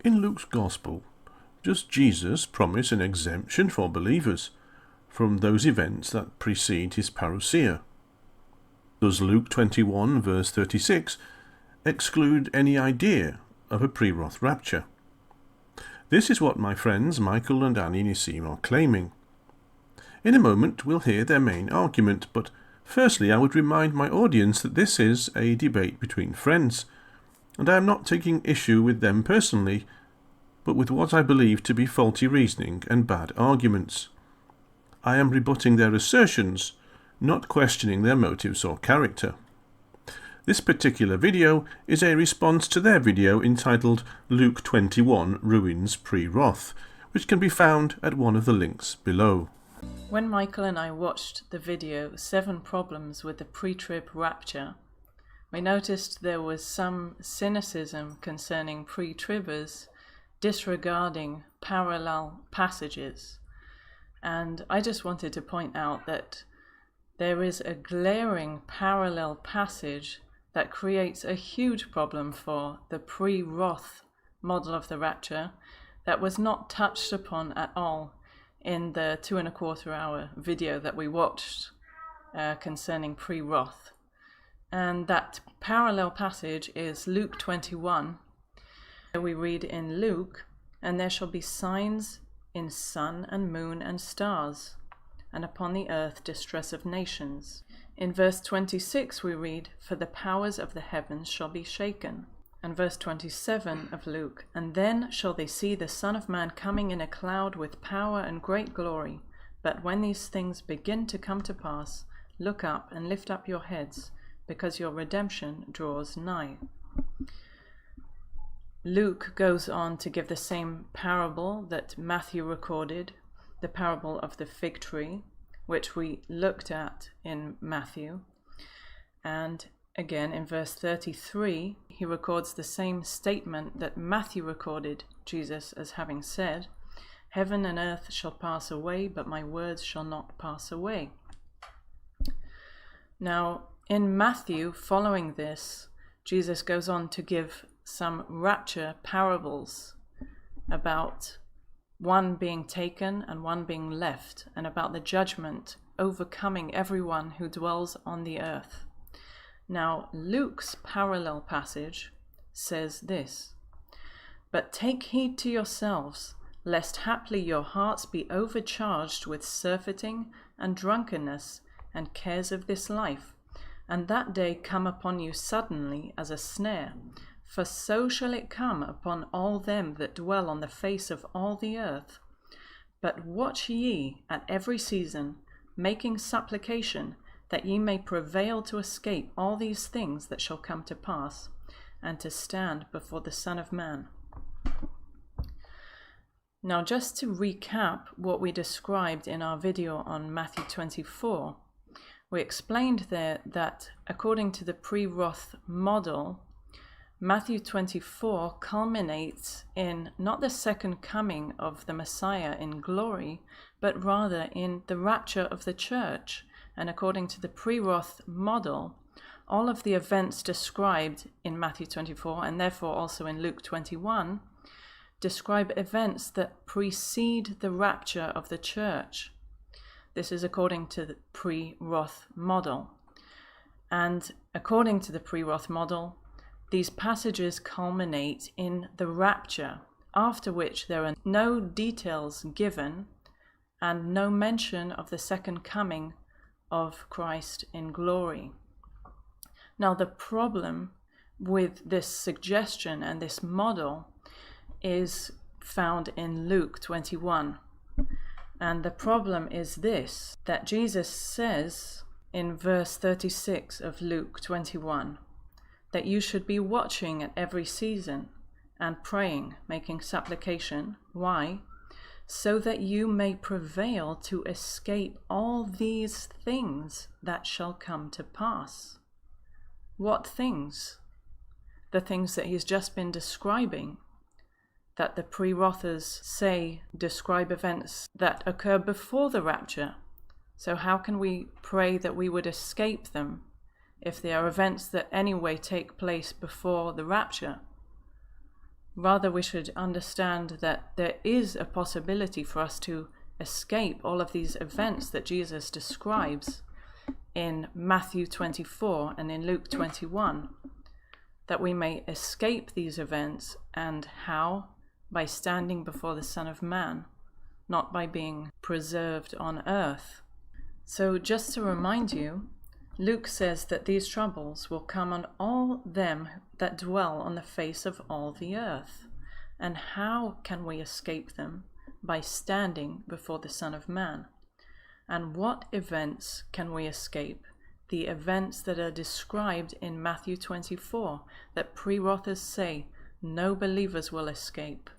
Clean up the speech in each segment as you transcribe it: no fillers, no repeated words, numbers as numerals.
In Luke's Gospel, does Jesus promise an exemption for believers from those events that precede his parousia? Does Luke 21 verse 36 exclude any idea of a Prewrath rapture? This is what my friends Michael and Annie Nissim are claiming. In a moment we'll hear their main argument, but firstly I would remind my audience that this is a debate between friends, and I am not taking issue with them personally, but with what I believe to be faulty reasoning and bad arguments. I am rebutting their assertions, not questioning their motives or character. This particular video is a response to their video entitled Luke 21 Ruins Prewrath, which can be found at one of the links below. When Michael and I watched the video 7 Problems with the Pretrib Rapture, we noticed there was some cynicism concerning pre-tribbers disregarding parallel passages. And I just wanted to point out that there is a glaring parallel passage that creates a huge problem for the pre-Wrath model of the rapture that was not touched upon at all in the 2.25 hour video that we watched concerning pre-Wrath. And that parallel passage is Luke 21. We read in Luke, "And there shall be signs in sun and moon and stars, and upon the earth distress of nations." In verse 26 we read, "For the powers of the heavens shall be shaken." And verse 27 of Luke, "And then shall they see the Son of Man coming in a cloud with power and great glory. But when these things begin to come to pass, look up and lift up your heads, because your redemption draws nigh." Luke goes on to give the same parable that Matthew recorded, the parable of the fig tree, which we looked at in Matthew. And again in verse 33, he records the same statement that Matthew recorded Jesus as having said, "Heaven and earth shall pass away, but my words shall not pass away." Now, in Matthew, following this, Jesus goes on to give some rapture parables about one being taken and one being left, and about the judgment overcoming everyone who dwells on the earth. Now, Luke's parallel passage says this, "But take heed to yourselves, lest haply your hearts be overcharged with surfeiting and drunkenness and cares of this life, and that day come upon you suddenly as a snare. For so shall it come upon all them that dwell on the face of all the earth. But watch ye at every season, making supplication, that ye may prevail to escape all these things that shall come to pass, and to stand before the Son of Man." Now, just to recap what we described in our video on Matthew 24, we explained there that according to the pre-Wrath model, Matthew 24 culminates in not the second coming of the Messiah in glory, but rather in the rapture of the church. And according to the Prewrath model, all of the events described in Matthew 24, and therefore also in Luke 21, describe events that precede the rapture of the church. This is according to the Prewrath model. And according to the Prewrath model, these passages culminate in the rapture, after which there are no details given and no mention of the second coming of Christ in glory. Now, the problem with this suggestion and this model is found in Luke 21. And the problem is this, that Jesus says in verse 36 of Luke 21, that you should be watching at every season and praying, making supplication. Why? So that you may prevail to escape all these things that shall come to pass. What things? The things that he's just been describing, that the pre-Wrathers say describe events that occur before the rapture. So how can we pray that we would escape them if they are events that anyway take place before the rapture? Rather, we should understand that there is a possibility for us to escape all of these events that Jesus describes in Matthew 24 and in Luke 21, that we may escape these events. And how? By standing before the Son of Man, not by being preserved on earth. So just to remind you, Luke says that these troubles will come on all them that dwell on the face of all the earth. And how can we escape them? By standing before the Son of Man. And what events can we escape? The events that are described in Matthew 24, that Prewrathers say no believers will escape.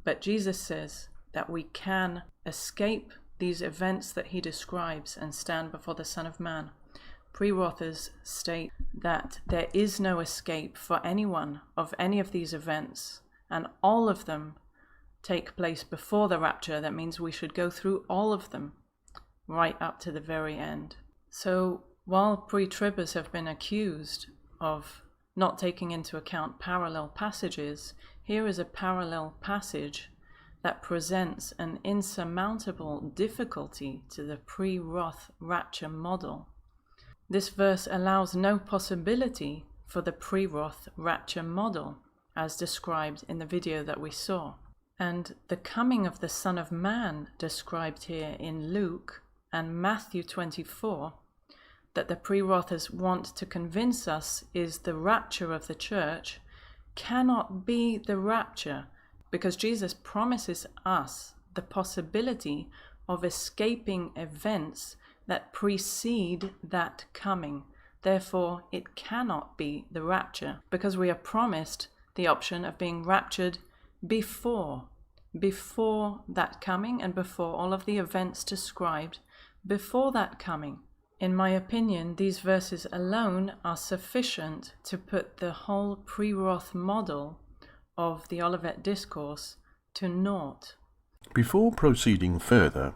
But Jesus says that we can escape these events that he describes and stand before the Son of Man. Prewrathers state that there is no escape for anyone of any of these events, and all of them take place before the rapture. That means we should go through all of them right up to the very end. So while pre-tribbers have been accused of not taking into account parallel passages, here is a parallel passage that presents an insurmountable difficulty to the pre-wrath rapture model. This verse allows no possibility for the pre-wrath rapture model, as described in the video that we saw. And the coming of the Son of Man described here in Luke and Matthew 24, that the pre-wrathers want to convince us is the rapture of the church, cannot be the rapture, because Jesus promises us the possibility of escaping events that precede that coming. Therefore, it cannot be the rapture, because we are promised the option of being raptured before that coming and before all of the events described before that coming. In my opinion, these verses alone are sufficient to put the whole pre-wrath model of the Olivet Discourse to naught. Before proceeding further,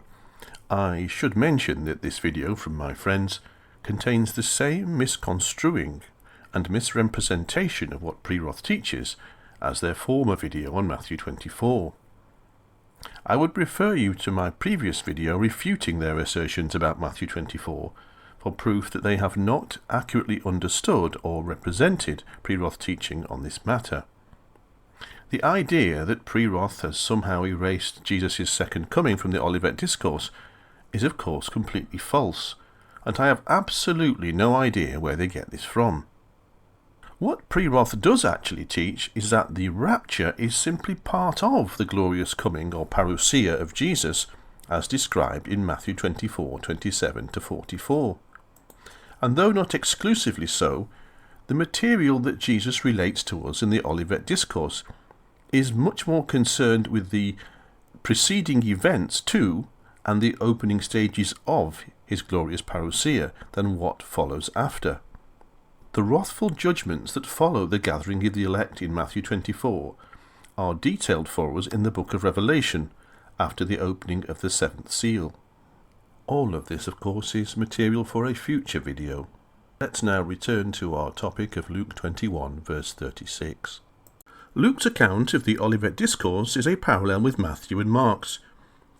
I should mention that this video from my friends contains the same misconstruing and misrepresentation of what Prewrath teaches as their former video on Matthew 24. I would refer you to my previous video refuting their assertions about Matthew 24 for proof that they have not accurately understood or represented Prewrath teaching on this matter. The idea that Prewrath has somehow erased Jesus' second coming from the Olivet Discourse is of course completely false, and I have absolutely no idea where they get this from. What Prewrath does actually teach is that the rapture is simply part of the glorious coming or parousia of Jesus as described in Matthew 24:27-44. And though not exclusively so, the material that Jesus relates to us in the Olivet Discourse is much more concerned with the preceding events to and the opening stages of his glorious parousia than what follows after. The wrathful judgments that follow the gathering of the elect in Matthew 24 are detailed for us in the book of Revelation after the opening of the seventh seal. All of this, of course, is material for a future video. Let's now return to our topic of Luke 21, verse 36. Luke's account of the Olivet Discourse is a parallel with Matthew and Mark's.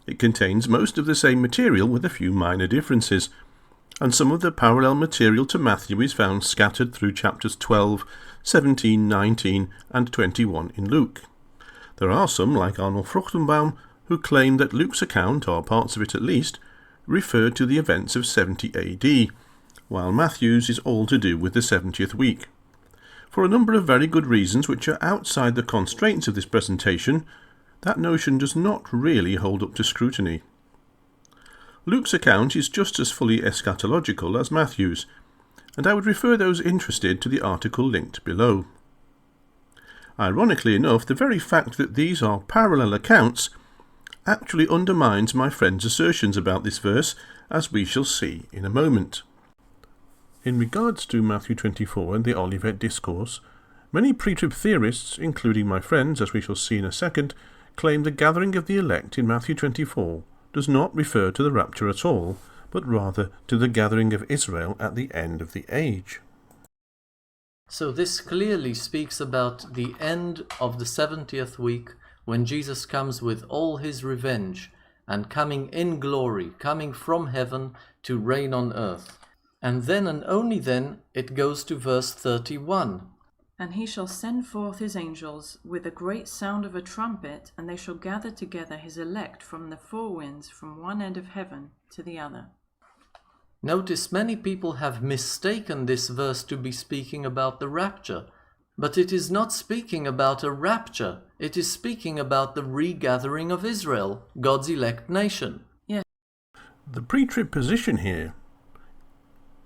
It contains most of the same material with a few minor differences, and some of the parallel material to Matthew is found scattered through chapters 12, 17, 19, and 21 in Luke. There are some, like Arnold Fruchtenbaum, who claim that Luke's account, or parts of it at least, refer to the events of 70 AD, while Matthew's is all to do with the 70th week. For a number of very good reasons which are outside the constraints of this presentation, that notion does not really hold up to scrutiny. Luke's account is just as fully eschatological as Matthew's, and I would refer those interested to the article linked below. Ironically enough, the very fact that these are parallel accounts actually undermines my friend's assertions about this verse, as we shall see in a moment. In regards to Matthew 24 and the Olivet Discourse, many pre-trib theorists, including my friends, as we shall see in a second, claim the gathering of the elect in Matthew 24 does not refer to the rapture at all, but rather to the gathering of Israel at the end of the age. So this clearly speaks about the end of the 70th week, when Jesus comes with all his revenge and coming in glory, coming from heaven to reign on earth. And then and only then it goes to verse 31. And he shall send forth his angels with a great sound of a trumpet, and they shall gather together his elect from the four winds, from one end of heaven to the other. Notice many people have mistaken this verse to be speaking about the rapture. But it is not speaking about a rapture. It is speaking about the regathering of Israel, God's elect nation. Yes. The pre-trib position here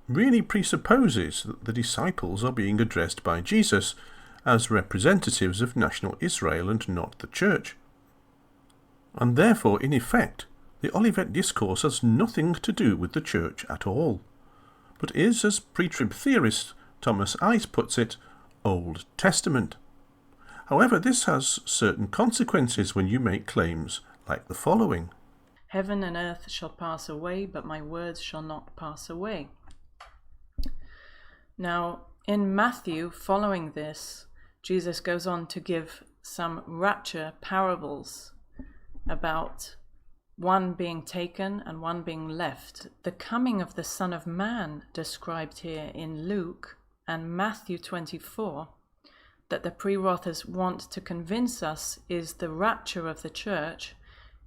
really presupposes that the disciples are being addressed by Jesus as representatives of national Israel and not the church. And therefore, in effect, the Olivet Discourse has nothing to do with the church at all, but is, as pre-trib theorist Thomas Ice puts it, Old Testament. However, this has certain consequences when you make claims like the following. Heaven and earth shall pass away, but my words shall not pass away. Now, in Matthew, following this, Jesus goes on to give some rapture parables about one being taken and one being left. The coming of the Son of Man, described here in Luke and Matthew 24, that the Prewrathers want to convince us is the rapture of the church,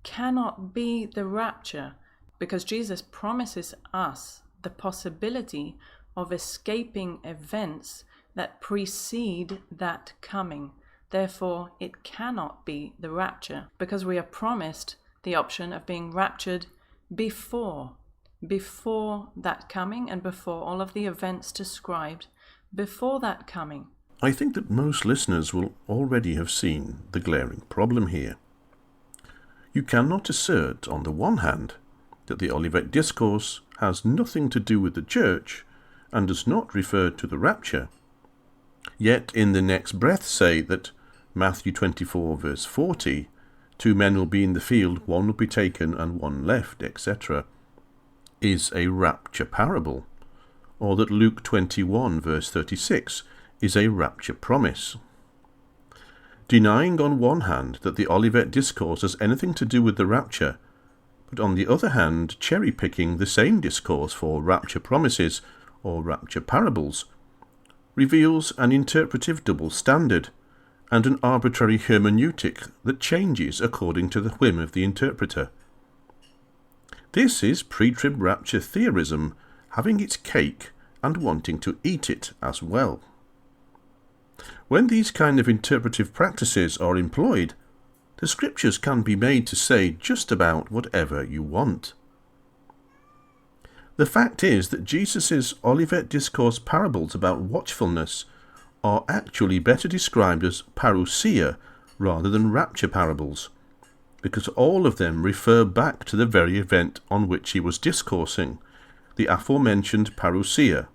cannot be the rapture, because Jesus promises us the possibility of escaping events that precede that coming. Therefore, it cannot be the rapture, because we are promised the option of being raptured before that coming and before all of the events described before that coming. I think that most listeners will already have seen the glaring problem here. You cannot assert, on the one hand, that the Olivet Discourse has nothing to do with the church and does not refer to the rapture, yet in the next breath say that Matthew 24 verse 40, 2 men will be in the field, one will be taken and one left, etc., is a rapture parable, or that Luke 21 verse 36 is a rapture promise. Denying on one hand that the Olivet Discourse has anything to do with the rapture, but on the other hand cherry-picking the same discourse for rapture promises or rapture parables, reveals an interpretive double standard and an arbitrary hermeneutic that changes according to the whim of the interpreter. This is pre-trib rapture theorism having its cake and wanting to eat it as well. When these kind of interpretive practices are employed, the scriptures can be made to say just about whatever you want. The fact is that Jesus' Olivet Discourse parables about watchfulness are actually better described as parousia rather than rapture parables, because all of them refer back to the very event on which he was discoursing, the aforementioned parousia,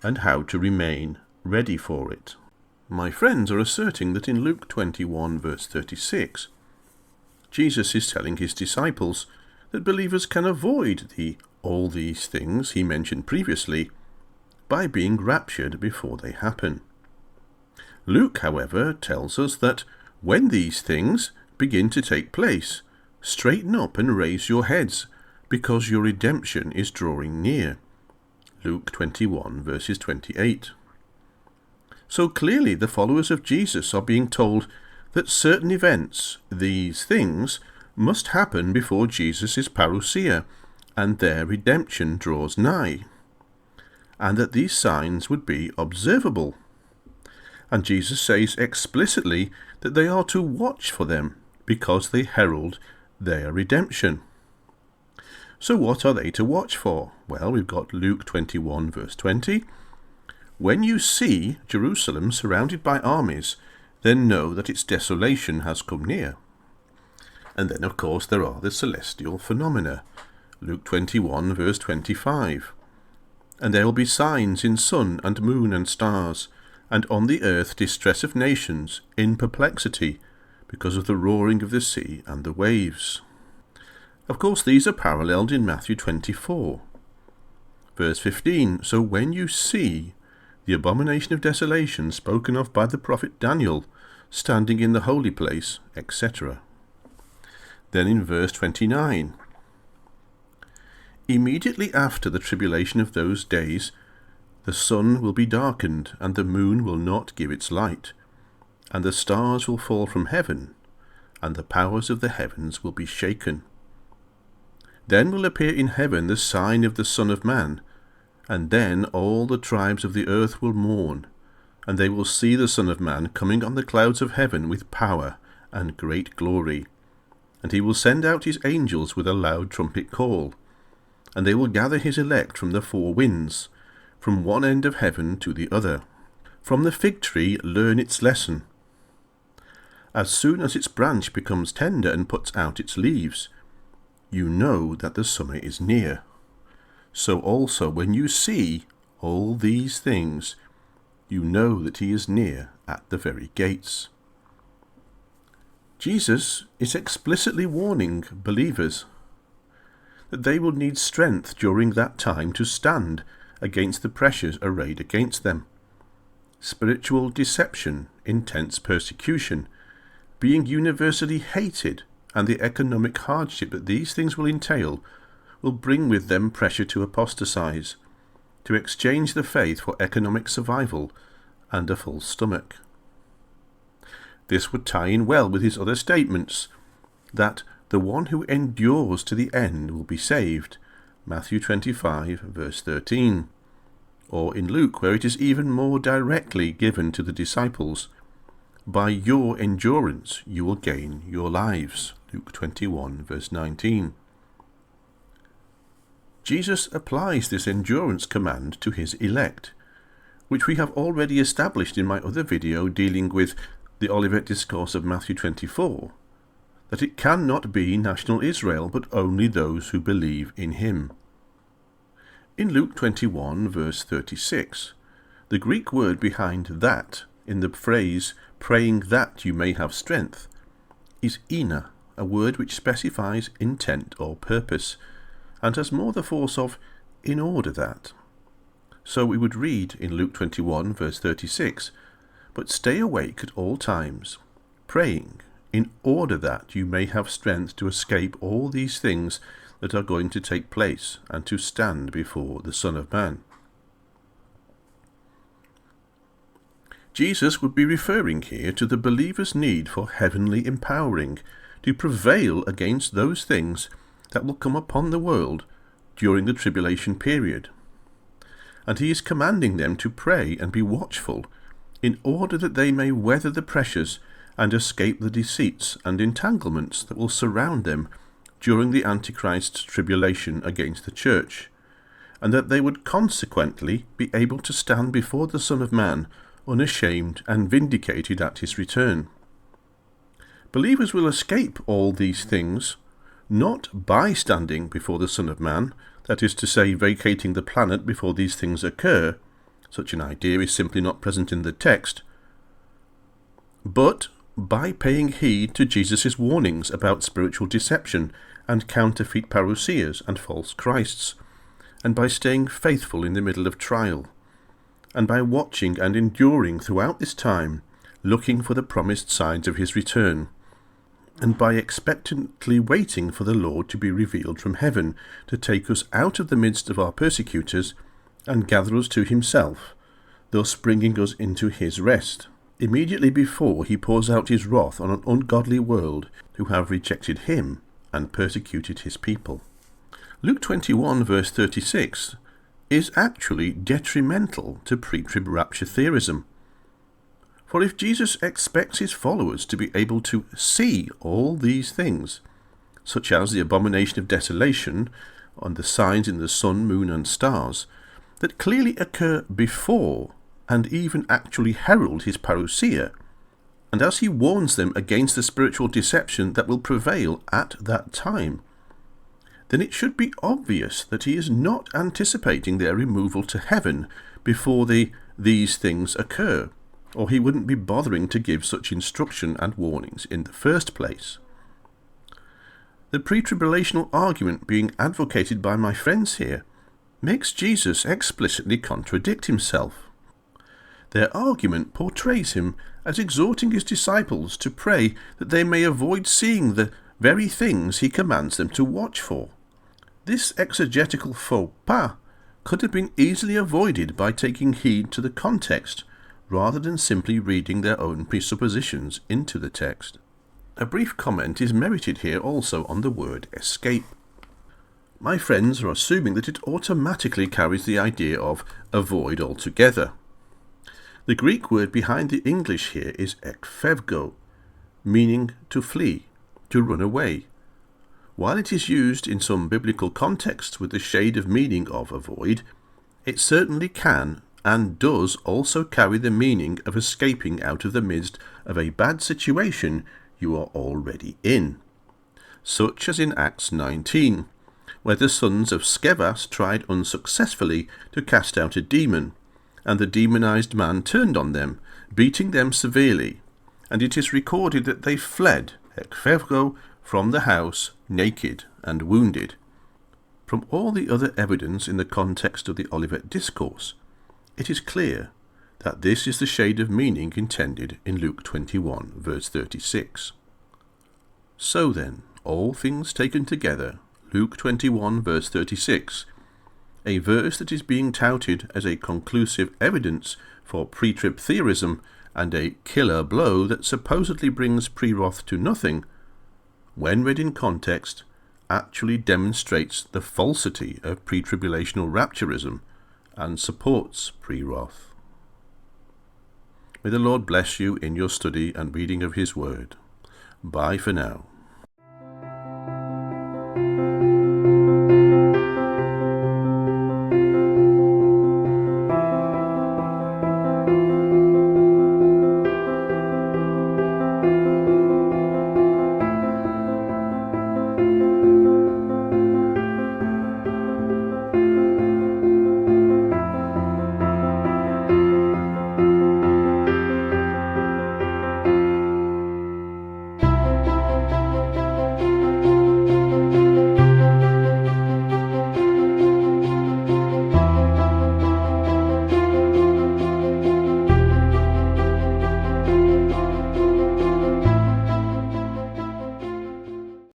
and how to remain ready for it. My friends are asserting that in Luke 21 verse 36, Jesus is telling his disciples that believers can avoid all these things he mentioned previously by being raptured before they happen. Luke, however, tells us that when these things begin to take place, straighten up and raise your heads, because your redemption is drawing near. Luke 21 verses 28. So clearly the followers of Jesus are being told that certain events, these things, must happen before Jesus' parousia, and their redemption draws nigh, and that these signs would be observable. And Jesus says explicitly that they are to watch for them, because they herald their redemption. So what are they to watch for? Well, we've got Luke 21 verse 20. When you see Jerusalem surrounded by armies, then know that its desolation has come near. And then, of course, there are the celestial phenomena. Luke 21 verse 25. And there will be signs in sun and moon and stars, and on the earth distress of nations, in perplexity, because of the roaring of the sea and the waves. Of course, these are paralleled in Matthew 24. Verse 15, so when you see the abomination of desolation spoken of by the prophet Daniel, standing in the holy place, etc. Then in verse 29, immediately after the tribulation of those days, the sun will be darkened, and the moon will not give its light, and the stars will fall from heaven, and the powers of the heavens will be shaken. Then will appear in heaven the sign of the Son of Man, and then all the tribes of the earth will mourn, and they will see the Son of Man coming on the clouds of heaven with power and great glory. And he will send out his angels with a loud trumpet call, and they will gather his elect from the four winds, from one end of heaven to the other. From the fig tree learn its lesson. As soon as its branch becomes tender and puts out its leaves, you know that the summer is near. So also when you see all these things, you know that he is near at the very gates. Jesus is explicitly warning believers that they will need strength during that time to stand against the pressures arrayed against them. Spiritual deception, intense persecution, being universally hated, and the economic hardship that these things will entail will bring with them pressure to apostatize, to exchange the faith for economic survival and a full stomach. This would tie in well with his other statements, that the one who endures to the end will be saved, Matthew 25, verse 13, or in Luke, where it is even more directly given to the disciples, by your endurance you will gain your lives, Luke 21, verse 19. Jesus applies this endurance command to his elect, which we have already established in my other video dealing with the Olivet Discourse of Matthew 24, that it cannot be national Israel, but only those who believe in him. In Luke 21, verse 36, the Greek word behind that, in the phrase, praying that you may have strength, is ina, a word which specifies intent or purpose, and has more the force of in order that. So we would read in Luke 21, verse 36, but stay awake at all times, praying, in order that you may have strength to escape all these things that are going to take place, and to stand before the Son of Man. Jesus would be referring here to the believer's need for heavenly empowering to prevail against those things that will come upon the world during the tribulation period. And he is commanding them to pray and be watchful, in order that they may weather the pressures and escape the deceits and entanglements that will surround them during the Antichrist's tribulation against the church, and that they would consequently be able to stand before the Son of Man unashamed and vindicated at his return. Believers will escape all these things, not by standing before the Son of Man, that is to say, vacating the planet before these things occur. Such an idea is simply not present in the text, but by paying heed to Jesus' warnings about spiritual deception and counterfeit parousias and false Christs, and by staying faithful in the middle of trial, and by watching and enduring throughout this time, looking for the promised signs of his return, and by expectantly waiting for the Lord to be revealed from heaven, to take us out of the midst of our persecutors, and gather us to himself, thus bringing us into his rest, immediately before he pours out his wrath on an ungodly world who have rejected him and persecuted his people. Luke 21, verse 36, is actually detrimental to pre-trib rapture theorism. For if Jesus expects his followers to be able to see all these things, such as the abomination of desolation and the signs in the sun, moon, and stars, that clearly occur before and even actually herald his parousia, and as he warns them against the spiritual deception that will prevail at that time, then it should be obvious that he is not anticipating their removal to heaven before these things occur, or he wouldn't be bothering to give such instruction and warnings in the first place. The pre-tribulational argument being advocated by my friends here makes Jesus explicitly contradict himself. Their argument portrays him as exhorting his disciples to pray that they may avoid seeing the very things he commands them to watch for. This exegetical faux pas could have been easily avoided by taking heed to the context, rather than simply reading their own presuppositions into the text. A brief comment is merited here also on the word escape. My friends are assuming that it automatically carries the idea of avoid altogether. The Greek word behind the English here is ekphevgo, meaning to flee, to run away. While it is used in some biblical contexts with the shade of meaning of avoid, it certainly can and does also carry the meaning of escaping out of the midst of a bad situation you are already in, such as in Acts 19, where the sons of Scevas tried unsuccessfully to cast out a demon, and the demonized man turned on them, beating them severely, and it is recorded that they fled, ekphevgo, from the house, naked and wounded. From all the other evidence in the context of the Olivet Discourse, it is clear that this is the shade of meaning intended in Luke 21, verse 36. So then, all things taken together, Luke 21, verse 36, a verse that is being touted as a conclusive evidence for pre-trib theorism and a killer blow that supposedly brings Prewrath to nothing, when read in context, actually demonstrates the falsity of pre-tribulational rapturism and supports Prewrath. May the Lord bless you in your study and reading of his word. Bye for now.